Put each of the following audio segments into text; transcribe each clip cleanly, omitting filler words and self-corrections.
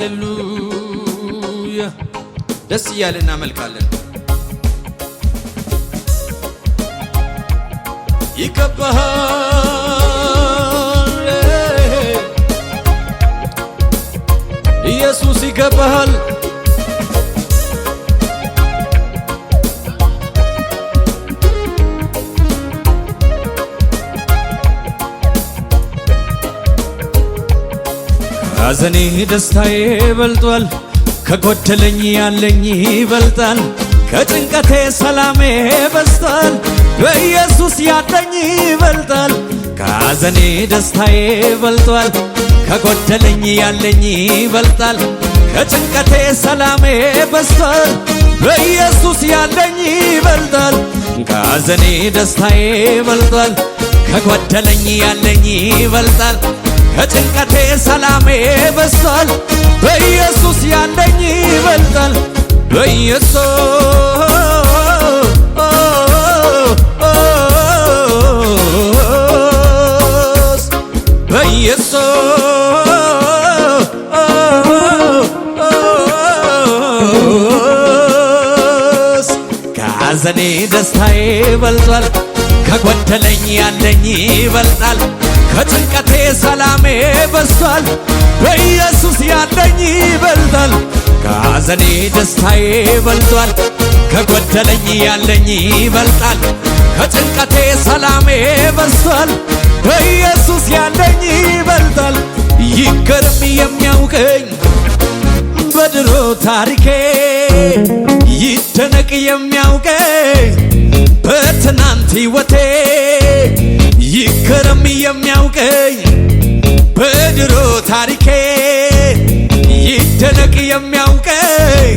ሃሌሉያ ደስ እያለን እናመልካለን። ይገባሃል ኢየሱስ ይገባሃል። ሐዘኔ ደስታዬ በልጧል፣ ከጎደለኝ ያለኝ ይበልጣል። ከጭንቀቴ ሰላሜ በስቷል፣ በኢየሱስ ያለኝ ይበልጣል። ከሐዘኔ ደስታዬ በልጧል፣ ከጎደለኝ ያለኝ ይበልጣል። ከጭንቀቴ ሰላሜ በስቷል፣ በኢየሱስ ያለኝ ይበልጣል። ከሐዘኔ ደስታዬ በልጧል፣ ከጎደለኝ ያለኝ ይበልጣል። ከጭንቀቴ ሰላሜ በስቷል፣ በኢየሱስ ያለኝ ይበልጣል። በኢየሱስ ከሐዘኔ ደስታዬ በልጧል፣ ከጎደለኝ ያለኝ ይበልጣል። ከጭንቀቴ ሰላሜ በስቷል፣ በኢየሱስ ያለኝ ይበልጣል። ከሐዘኔ ደስታዬ በልጧል፣ ከጎደለኝ ያለኝ ይበልጣል። ከጭንቀቴ ሰላሜ በስቷል፣ በኢየሱስ ያለኝ ይበልጣል። ይገርም የሚያውቀኝ በድሮ ታሪኬ፣ ይደነቅ የሚያውቀኝ በትናንት ሕይወቴ። ይገረም የሚያውቀኝ በድሮ ታሪኬ፣ ይደነቅ የሚያውቀኝ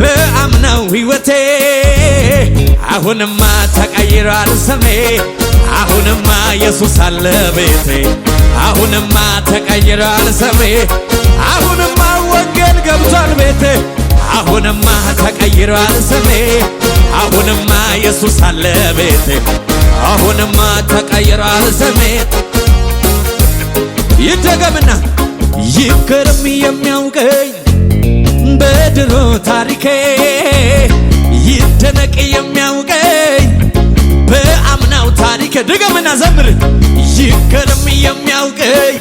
በአምናው ሕይወቴ። አሁንማ ተቀይሯል ስሜ፣ አሁንማ ኢየሱስ አለ ቤቴ። አሁንማ ተቀይሯል ስሜ፣ አሁንማ ወንጌል ገብቷል ቤቴ። አሁንማ ተቀይሯል ስሜ፣ አሁንማ ኢየሱስ አለ ቤቴ። አሁንማ ተቀይሯል ስሜ። ይደገምና ይገርም የሚያውቀኝ በድሮ ታሪኬ፣ ይደነቅ የሚያውቀኝ በአምናው ታሪኬ። ድገምና ዘምር። ይገርም የሚያውቀኝ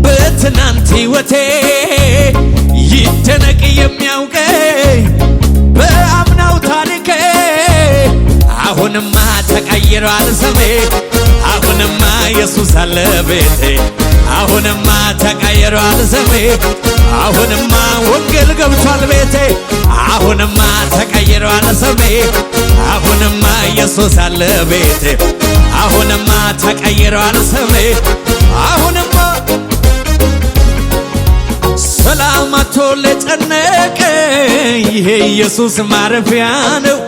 በትናንት ሕይወቴ፣ ይደነቅ የሚያውቀኝ በአምናው ታሪኬ። አሁንማ ተቀይሯል ስሜ፣ አሁንማ ኢየሱስ አለ ቤቴ። አሁንማ ተቀይሯል ስሜ፣ አሁንማ ወንጌል ገብቷል ቤቴ። አሁንማ ተቀይሯል ስሜ፣ አሁንማ ኢየሱስ አለ ቤቴ። አሁንማ ተቀይሯል ስሜ፣ አሁንማ ሰላም አጥቶ ለጨነቀኝ ይሄ ኢየሱስ ማረፊያ ነው።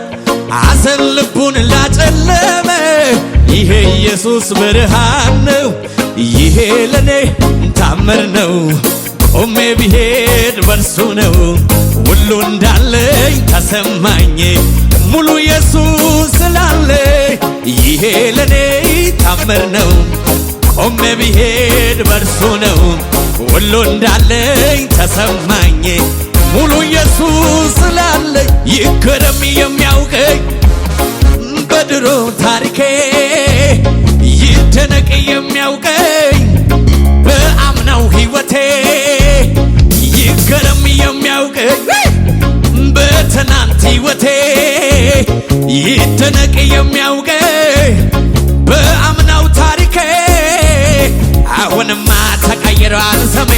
ሐዘን ልቡን ላጨለመ ይሄ ኢየሱስ ብርሃን ነው። ይሄ ለኔ ታምር ነው፣ ቆሜ ብሄድ በርሱ ነው። ሁሉ እንዳለኝ ተሰማኝ ሙሉ ኢየሱስ ስላለ። ይሄ ለኔ ታምር ነው፣ ቆሜ ብሄድ በርሱ ነው። ሁሉ እንዳለኝ ተሰማኝ ሙሉ ኢየሱስ ስላለ። ይገረም የሚያውቀኝ በድሮ ታሪኬ፣ ይደነቅ የሚያውቀኝ በአምናው ሕይወቴ። ይገረም የሚያውቀኝ በትናንት ሕይወቴ፣ ይደነቅ የሚያውቀኝ በአምናው ታሪኬ። አሁንማ ተቀይሯል ስሜ፣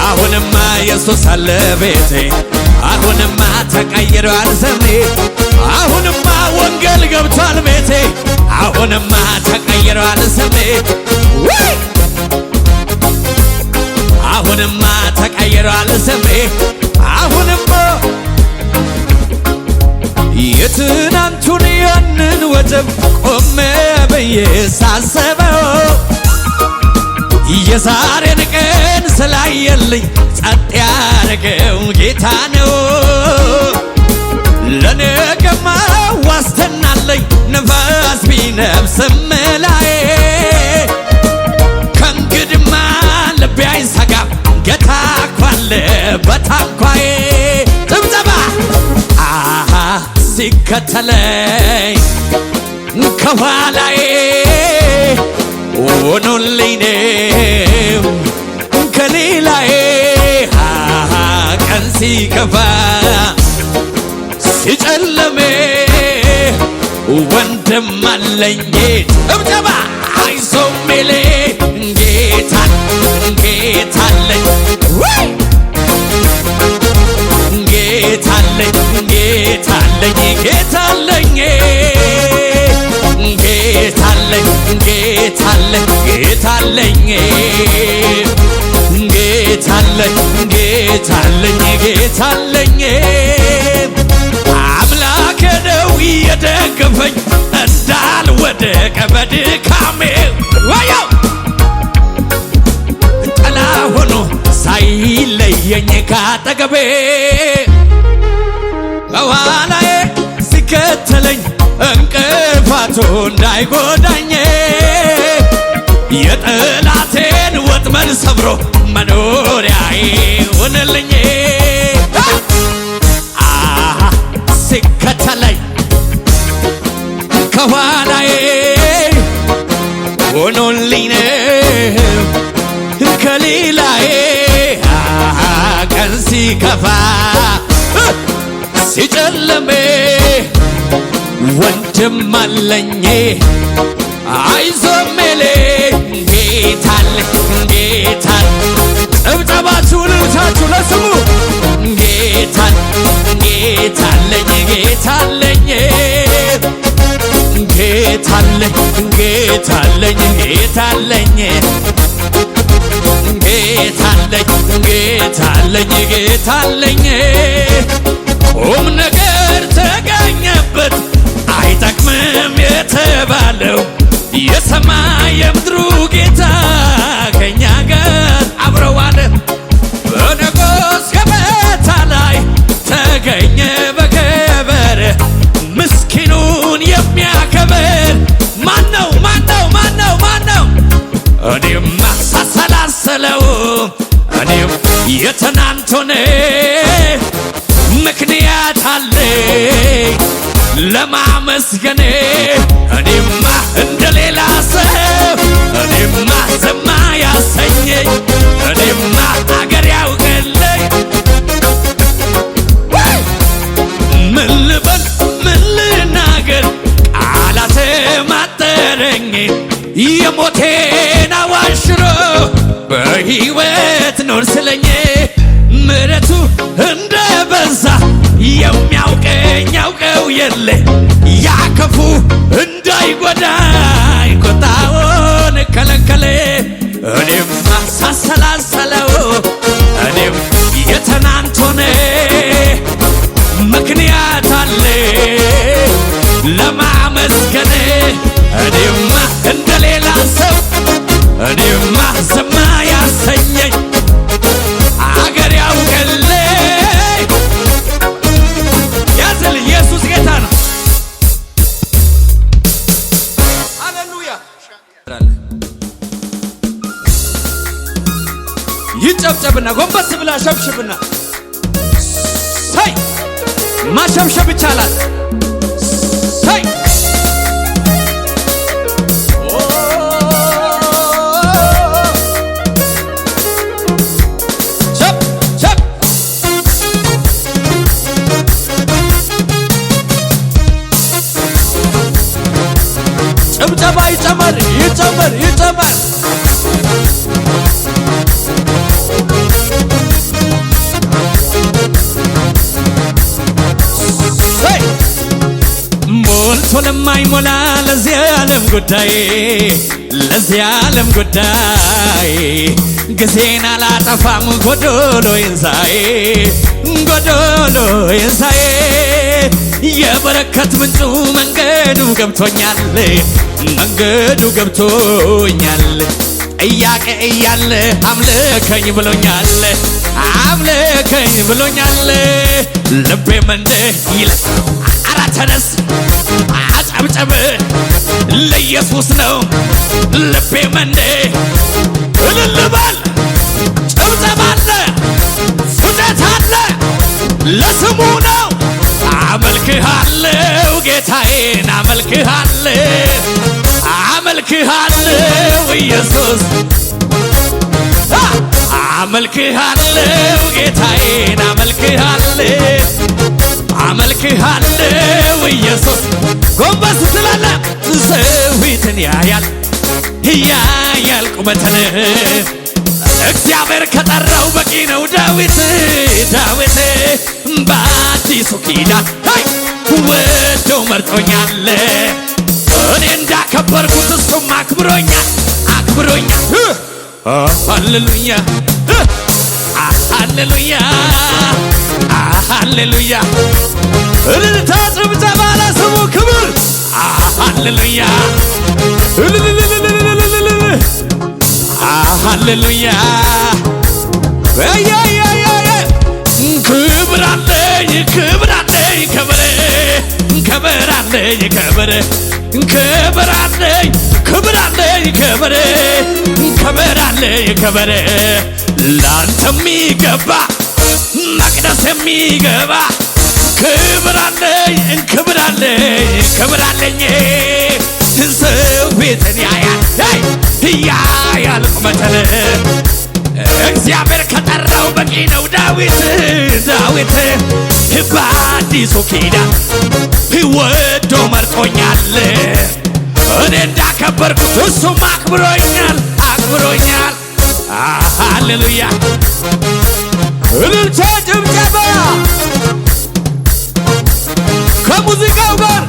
አሁንማ ኢየሱስ አለ ቤቴ። አሁንማ ተቀይሯል ስሜ፣ አሁንማ ወንጌል ገብቷል ቤቴ። አሁንማ ተቀይሯል ስሜ፣ አሁንማ ተቀይሯል ስሜ። አሁንማ የትናንቱን ያንን ወጀብ ቆሜ ብዬ ሳስበው የዛሬን ቀን ስላየልኝ ጸጥ ያደረገው ጌታ ነው። ለነገማ ዋስትና አለኝ ነፋስ ቢነፍስም ላይ። ከእንግዲህማ ልቤ በታንኳዬ ጭብጨባ ሲከተለኝ ከኋላዬ ሆኖልኝ ነው ከሌላዬ ቀን ሲከፋ ሲጨለሜ ወንድም አለኝ ጭብጨባ አይዞህ ሚል ጌታ አለኝ ጌታ አለኝ ጌታ አለኝ ጌታ አለኝ ጌታ አለኝ ጌታ አለኝ ጌታ አለኝ ጌታ አለኝ ጌታ አለኝ ጌታ አለኝ አምላኬ ነው የደገፈኝ እንዳልወድቅ በድካሜ ዋያው ጥላ ሆኖ ሳይለየኝ ካጠገቤ በኋላዬ ሲከተለኝ እንቅፋቱ እንዳይጎዳኝ የጠላቴን ወጥመድ ሰብሮ መኖሪያዬ ሆነልኝ ሲከተለኝ ከኋላዬ ሆኖልኝ ነው ከሌላዬ ቀን ሲከፋ ሲጨለሜ ወንድም አለኝ አይዞህ ሚለኝ ጌታ አለኝ ጌታ ጭብጨባችሁ ልልታችሁ ለስሙ ጌታ ጌታ አለኝ ጌታ አለኝ ጌታ አለኝ ጌታ አለኝ ጌታ አለኝ ጌታ አለኝ ጌታ አለኝ ጌታ አለኝ ቁም ነገር ተገኘበት አይጠቅምም የተባለው የሰማይ የምድሩ ጌታ ከእኛ ጋር አብረዋል በንጉሥ ገበታ ላይ ተገኘ በክብር ምስኪኑን የሚያከብር ማነው ማነው ማነው ማነው እኔም ሳሰላሰለው እኔም የትናንቱን ምክንያት አለኝ ለማመስገን እኔማ እንደሌላ ሰው እኔማ ዝም ያሰኘኝ እኔማ አገር ያውቅልኝ ምን ልበል ምን ልናገር ቃላት ማጠረኝ የሞቴን አዋጅ ሽሮ በሕይወት ኖር ስለኝ ምሕረቱ እንደ በዛ የሚያውቀኝ ያውቀው የለ ያከፉ እንዳይጎዳኝ ቁጣውን ከለከለ እኔም ሳሰላሰለው እኔም የትናንቱን ምክንያት አለ ለማመስገን እኔማ እንደሌላ ሰው እኔማ ዝም ያሰኘኝ አገር ያውቅልኝ ያዝል ኢየሱስ ጌታ ነው። ሃሌሉያ ይጨብጨብና ጎንበስ ብላ ሸብሽብና ሳይ ማሸብሸብ ይቻላል። ሳይ ጭብጨባ ይጨመር ይጨመር ይጨመር ሞልቶ ለማይሞላ ለዚህ ዓለም ጉዳይ ለዚህ ዓለም ጉዳይ ጊዜን አላጠፋም ጎዶሎ ይንሳዬ ጎዶሎ ይንሳዬ የበረከት ምንጩ መንገዱ ገብቶኛል መንገዱ ገብቶኛል ጥያቄ እያለ አምልከኝ ብሎኛል አምልከኝ ብሎኛል ልቤም እንዲህ ይላል ኧረ ተነስ አጨብጨብ ለኢየሱስ ነው ልቤም እንዲህ እልል በል ጭብጨባ አለ አመልክሃለሁ ኢየሱስ አመልክሃለሁ ጌታዬን አመልክሃለሁ ኢየሱስ ጎንበስ ስላለ ሰዊትን ያያል ቁመትን እግዚአብሔር ከጠራው በቂ ነው ዳዊት በአዲሱ ኪዳን ወዶ መርጦኛል እኔ እንዳከበርኩት እሱም አክብሮኛል ሃሌሉያ ሃሌሉያ ሃሌሉያ እልልታ ጭብጨባ ለስሙ ክብር ሃሌሉያ ሃሌሉያ ክብር ላንተ የሚገባ መቅደስ የሚገባ ክብር አለኝ ሰው ቤትን ያያል ቁመትን እግዚአብሔር ከጠራው በቂ ነው ዳዊት በአዲሱ ኪዳን ወዶ መርጦኛል እኔ እንዳከበርኩት እሱም አክብሮኛል ሃሌሉያ እልልታ ጭብጨባ ከሙዚቃው ጋር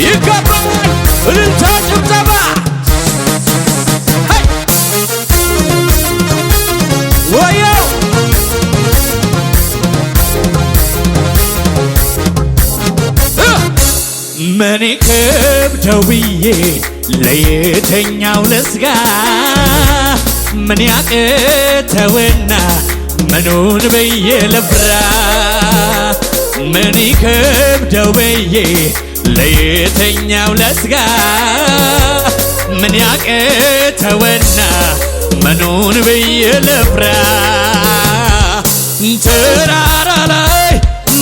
ይገባል እልልታ ጭብጨባ ወየው ምን ከብደው ብዬ ለየተኛው ልስጋ ምን ያቅተውና ምኑን ብዬ ልፍራ ምን ከብደው ብዬ ለየተኛው ልስጋ ምን ያቅተውና ምኑን ብዬ ልፍራ ተራራ ላይ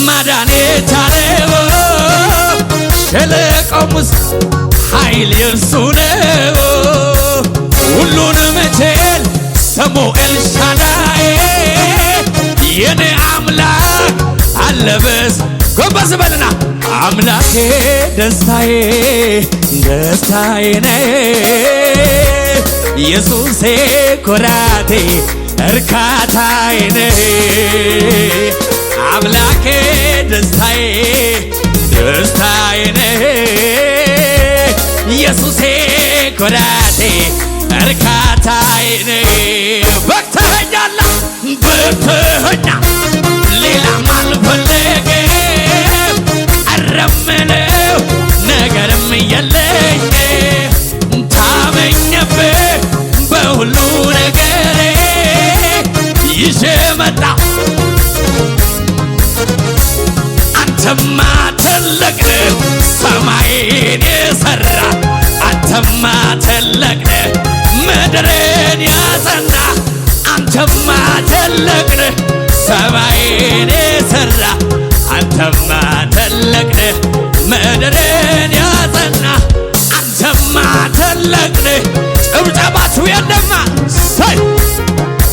ማዳኔ ታለው ሸለቆም ውስጥ ኃይል የእርሱ ነው ሁሉንም ችል ስሙ ኤልሻዳይ የኔ አምላክ አለበስ ጎንበስ በልና አምላኬ ደስታዬ ነህ ኢየሱሴ ኩራቴ እርካታዬ ነህ አምላኬ ደስታዬ ነህ ኢየሱሴ ኩራቴ እርካታዬ ነህ በቅተኸኛል ሌላም አልፈልግም ቀረምለው ነገርም የለኝ ታመኘብህ በሁሉ ነገሬ ይዤ መጣሁ አንተማ ትልቅ ነህ ሰማይን የሠራ አንተማ ትልቅ ነህ ምድርን ያጸና አንተማ ትልቅ ነህ ሰማይን የሠራ አንተማ ትልቅ ነህ ምድርን ያጸና አንተማ ትልቅ ነህ ጭብጨባችሁ የለማ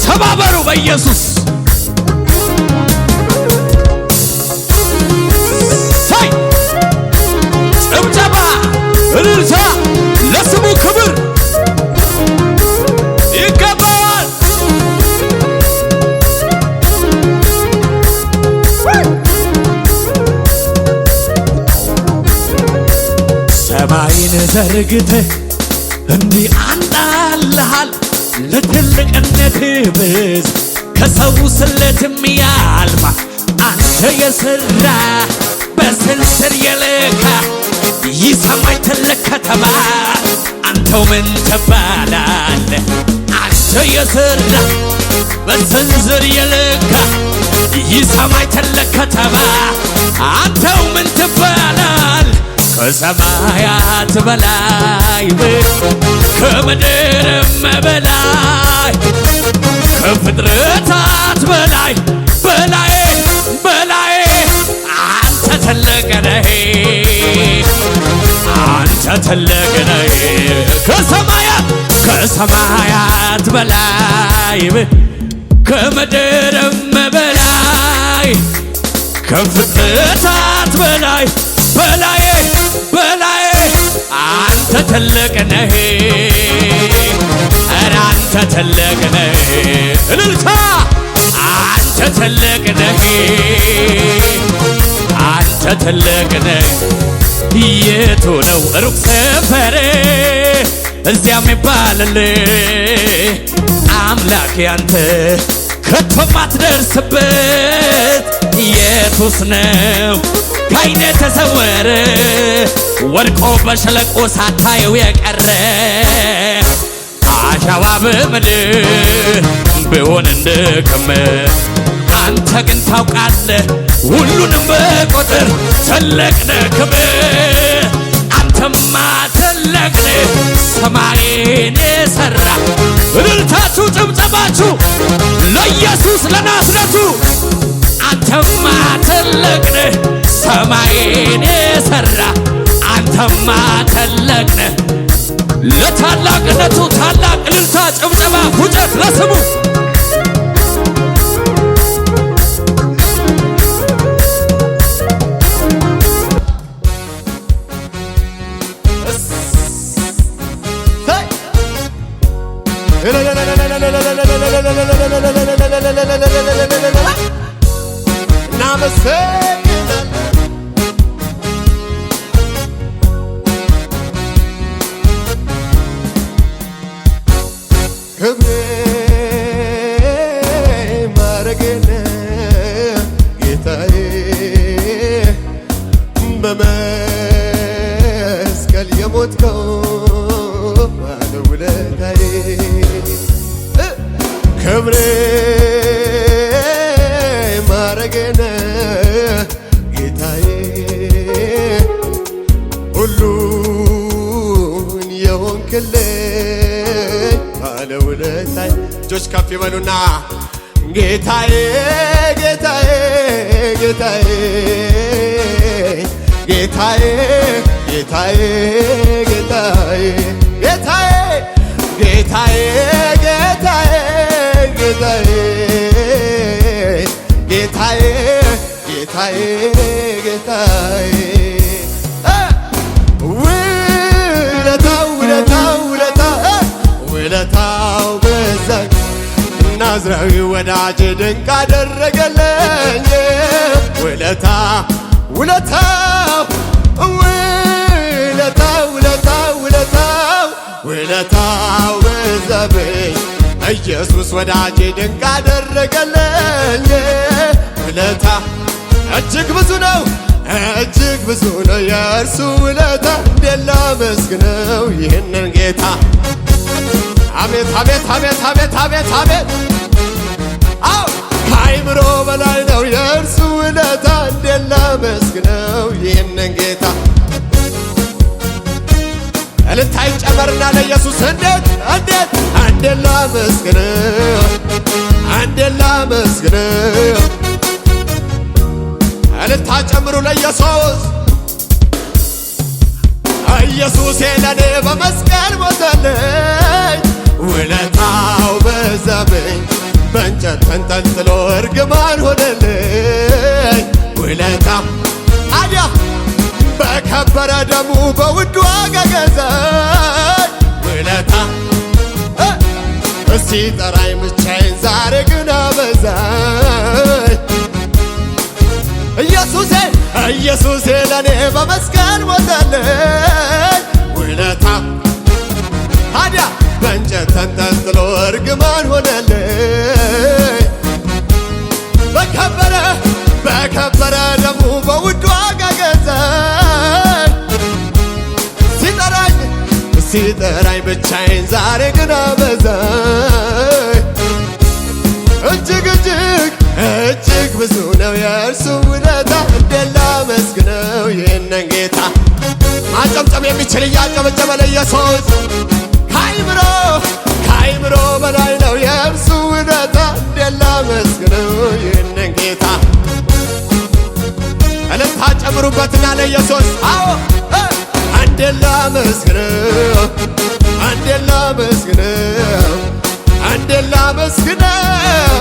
ተባበሩ በኢየሱስ ጭብጨባ እልልታ ለስሙ ክብር ይገባዋል ሰማይን ዘርግተህ እንዲህ አንጣልሃል ለትልቅነትህ ብዝ ከሰው ስሌትም ያልፋል አንተ የሠራ በስንስር የለካ ይህ ሰማይ ትልቅ ከተማ አንተው ምን ትባላለህ አንተ የሠራ በስንስር የለካ ይህ ሰማይ ትልቅ ከተማ አንተው ምን ትባላለህ ከሰማያት በላይ ከምድርም በላይ ከፍጥረታት በላይ ትልቅ ነህ አንተ ትልቅ ነህ ከሰማያት በላይ ከምድርም በላይ ከፍጥረታት በላይ አንተ ትልቅ ነህ ኧረ አንተ ትልቅ ነህ እልልታ አንተ ትልቅ ነህ አንተ ትልቅ ነህ የቱ ነው ሩቅ ሰፈር እዚያ የሚባልልህ አምላክ ያንተ ከቶ ማትደርስበት የቱስ ነው ከዓይኔ ተሰወረ ወድቆ በሸለቆ ሳታየው የቀረ አሸዋ በምድር ቢሆን እንደ ክምር አንተ ግን ታውቃለህ ሁሉንም በቁጥር ትልቅ ነህ ክብር አንተማ ትልቅ ነህ ሰማይን የሠራ እልልታችሁ ጭብጨባችሁ ለኢየሱስ ለናዝሬቱ አንተማ ትልቅ ነህ ሰማይን የሠራ አንተማ ትልቅ ነህ ለታላቅነቱ ታላቅ እልልታ ጭብጨባ ሁጨት ለስሙ ክብሬ ማረጌነ ጌታዬ በመስቀል የሞትከው ባለውለታዬ ክብሬ ማረጌነ ጌታዬ ሁሉን የሆንክልኝ ባለውለታዬ እጆች ከፍ ይበሉና ጌታዬ ጌታዬ ጌታዬ ጌታዬ ጌታዬ ጌታዬ ጌታዬ ጌታዬ ጌታዬ ጌታዬ ጌታዬ ጌታዬ ጌታዬ ውለታው በዛኝ ናዝራዊ ወዳጅ ድንቅ አደረገለኝ ውለታው በዛብኝ ኢየሱስ ወዳጅ ድንቅ አደረገለኝ ውለታ እጅግ ብዙ ነው የእርሱ ውለታ እንዴት ላመስግነው ይህንን ጌታ አቤት አቤት አቤት አቤት አቤት አቤት አው ከአይምሮ በላይ ነው የእርሱ ውለታ እንዴት ላመስግነው ይህንን ጌታ እልልታ ይጨመርና ለኢየሱስ እንዴት ላመስግነው እልልታ ጨምሩ ለኢየሱስ ኢየሱስ ለኔ በመስቀል ሞተልኝ ውለታው በዛብኝ በእንጨት ተንጠልጥሎ እርግማን ሆነልኝ ውለታ አዲያ በከበረ ደሙ በውድ ዋጋ ገዛኝ ውለታ እስቲ ጠራኝ ብቻዬን ዛሬ ግን አበዛኝ ኢየሱሴ ለኔ በመስቀል ሞተልኝ ውለታ ታዲያ በእንጨት ተንጠልጥሎ እርግማን ሆነልኝ በከበረ ደሙ በውድ ዋጋ ገዛኝ ሲጠራኝ ብቻዬን ዛሬ ግን አበዛኝ እጅግ ብዙ ነው የእርሱ ውለታ እንዴት ላመስግነው ይህንን ጌታ ማጨብጨብ የሚችል እያጨበጨበ ለኢየሱስ ከአይምሮ በላይ ነው የእርሱ ውለታ እንዴት ላመስግነው ይህንን ጌታ እልልታ ጨምሩበትና ለኢየሱስ አዎ አንዴ ላመስግነው አንዴ ላመስግነው አንዴ ላመስግነው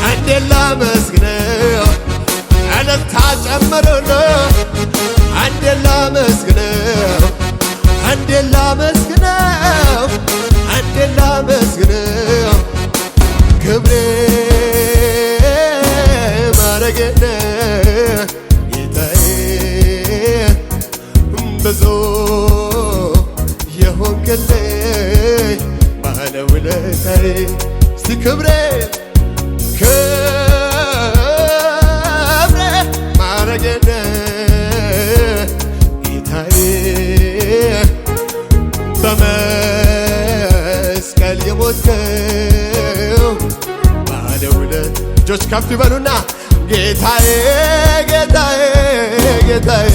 አንዴ ላመስግነው እልልታ ጨምሩና አንዴ ላመስግነው አንዴ ላመስግነው አንዴ ላመስግነው ክብሬ ማረገነ ጌታዬ ብዙ የሆንክልኝ ባለውለታዬ እስቲ ክብሬ ክብሬ ማረገነ ጌታዬ በመስቀል የሞትከው ባለውለት እጆች ከፍ ይበሉና ጌታዬ ጌታዬ ጌታዬ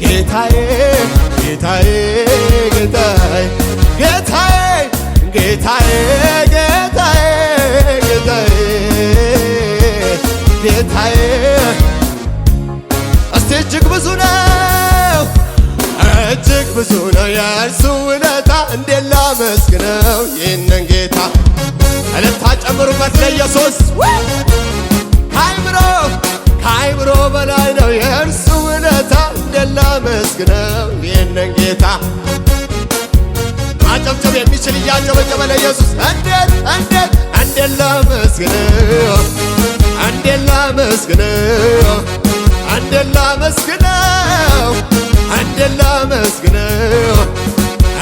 ጌታዬ ጌታዬ ጌታዬ ጌታዬ ጌታዬ ጌታዬ ጌታዬ ጌታዬ እስቲ እጅግ ብዙ ነው እጅግ ብዙ ነው የእርሱ ውለታ እንዴት ላመስግነው ይህንን ጌታ እልልታ ጨምሩበት ለኢየሱስ ከአይምሮ በላይ ነው የእርሱ ውለታ እንዴት ላመስግነው ይህንን ጌታ ማጨብጨብ የሚችል እያጨበጨበ ለኢየሱስ እንዴት ላመስግነው እንዴት ላመስግነው እንዴት ላመስግነው እንዴት ላመስግነው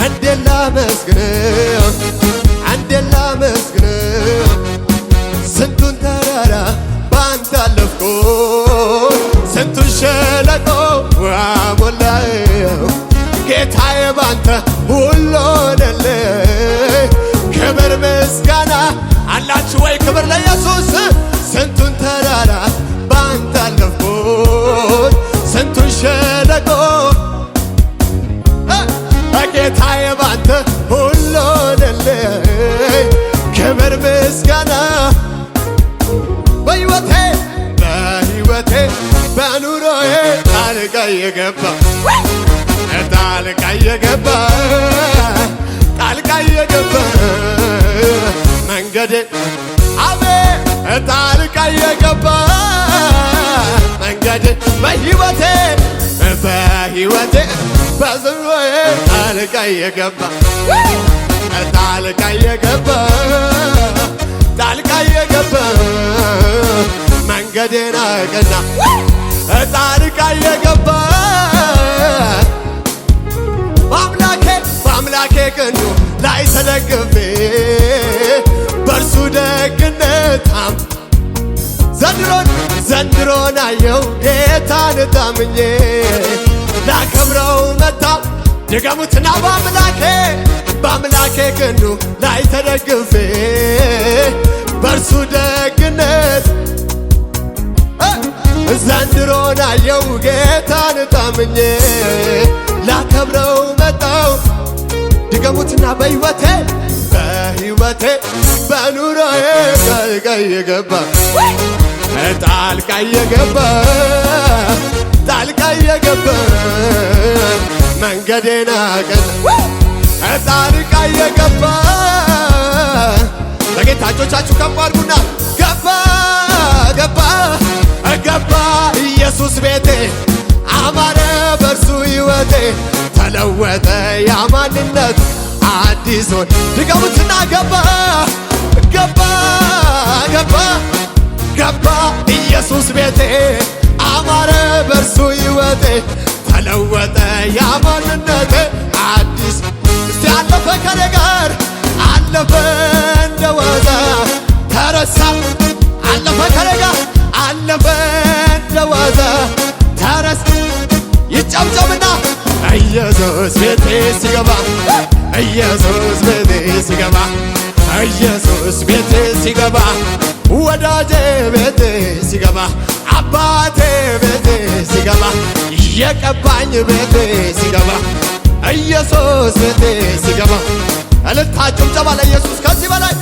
እንዴት ላመስግነው እንዴት ላመስግነው ስንቱን ተራራ ባንተ አለፍኩ ስንቱን ሸለቆ ሞላኸው ጌታዬ ባንተ ሁሉ ሆነልኝ ክብር ምስጋና አላችሁ ወይ ክብር ለኢየሱስ ስንቱን ተራራ ባንተ አለፍኩት ስንቱን ሸለቆ ጌታዬ ባንተ ሁሉ ሆነልኝ ክብር ምስጋና በሕይወቴ በኑሮዬ ጣልቃ የገባ ጣልቃ የገባ መንገዴ አቤት ጣልቃ የገባ መንገዴ በሕይወቴ በዙሪያዬ ጣልቃ የገባ መንገዴን አቀና ጣልቃ የገባ በአምላኬ ክንዱ ላይ ተደግፌ በእርሱ ደግነት ዘንድሮን አየው ጌታን ታምኜ ላከብረው መጣ ድገሙትና በአምላኬ ክንዱ ላይ ተደግፌ በእርሱ ደግነት ዘንድሮን አየው ጌታን ታምኜ ላከብረው መጣው ድገሙትና በሕይወቴ በኑሮዬ ጣልቃ የገባ መንገዴን አቀና ጣልቃ የገባ ለጌታ እጆቻችሁ ከፍ አድርጉና ገባ ኢየሱስ ቤቴ አማረ በእርሱ ሕይወቴ ተለወጠ ያማንነት አዲስ ሆነ ድገሙትና ገባ ኢየሱስ ቤቴ አማረ በእርሱ ሕይወቴ ተለወጠ ያማንነት አዲስ እስቲ አለፈ ከኔ ጋር አለፈ እንደዋዛ ተረሳ አለፈ ከኔ ጋር አለፈ እንደዋዛ ተረሳ ይጨብጨብና ኢየሱስ ቤቴ ሲገባ ኢየሱስ ቤቴ ሲገባ ወዳጄ ቤቴ ሲገባ አባቴ ቤቴ ሲገባ የቀባኝ ቤቴ ሲገባ ኢየሱስ ቤቴ ሲገባ እልልታ ጭብጨባ ለኢየሱስ ከዚህ በላይ